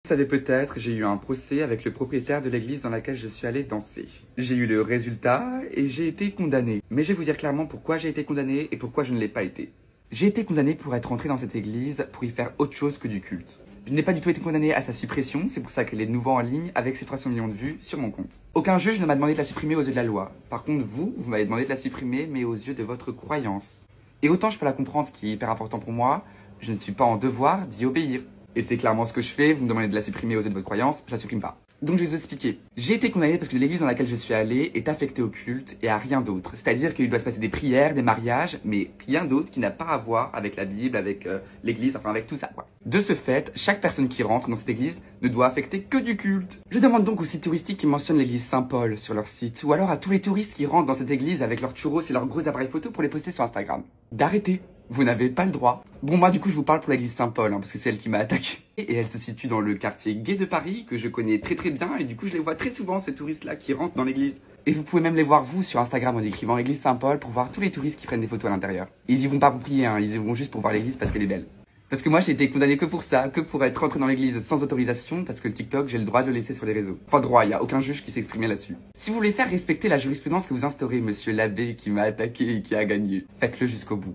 Vous savez peut-être, j'ai eu un procès avec le propriétaire de l'église dans laquelle je suis allé danser. J'ai eu le résultat et j'ai été condamné. Mais je vais vous dire clairement pourquoi j'ai été condamné et pourquoi je ne l'ai pas été. J'ai été condamné pour être entré dans cette église pour y faire autre chose que du culte. Je n'ai pas du tout été condamné à sa suppression, c'est pour ça qu'elle est de nouveau en ligne avec ses 300 millions de vues sur mon compte. Aucun juge ne m'a demandé de la supprimer aux yeux de la loi. Par contre, vous m'avez demandé de la supprimer, mais aux yeux de votre croyance. Et autant je peux la comprendre, ce qui est hyper important pour moi, je ne suis pas en devoir d'y obéir. Et c'est clairement ce que je fais, vous me demandez de la supprimer aux yeux de votre croyance, je la supprime pas. Donc je vais vous expliquer. J'ai été condamné parce que l'église dans laquelle je suis allé est affectée au culte et à rien d'autre. C'est-à-dire qu'il doit se passer des prières, des mariages, mais rien d'autre qui n'a pas à voir avec la Bible, avec l'église, enfin avec tout ça quoi. De ce fait, chaque personne qui rentre dans cette église ne doit affecter que du culte. Je demande donc aux sites touristiques qui mentionnent l'église Saint-Paul sur leur site, ou alors à tous les touristes qui rentrent dans cette église avec leurs churros et leurs gros appareils photo pour les poster sur Instagram, d'arrêter. Vous n'avez pas le droit. Bon, moi, du coup, je vous parle pour l'église Saint-Paul, parce que c'est elle qui m'a attaqué. Et elle se situe dans le quartier gay de Paris, que je connais très très bien, et du coup, je les vois très souvent, ces touristes-là, qui rentrent dans l'église. Et vous pouvez même les voir, vous, sur Instagram, en écrivant église Saint-Paul, pour voir tous les touristes qui prennent des photos à l'intérieur. Ils y vont pas pour prier, ils y vont juste pour voir l'église parce qu'elle est belle. Parce que moi, j'ai été condamné que pour ça, que pour être rentré dans l'église sans autorisation, parce que le TikTok, j'ai le droit de le laisser sur les réseaux. Enfin, droit, il y a aucun juge qui s'est exprimé là-dessus. Si vous voulez faire respecter la jurisprudence que vous instaurez, monsieur l'abbé qui m'a attaqué et qui a gagné, faites-le jusqu'au bout.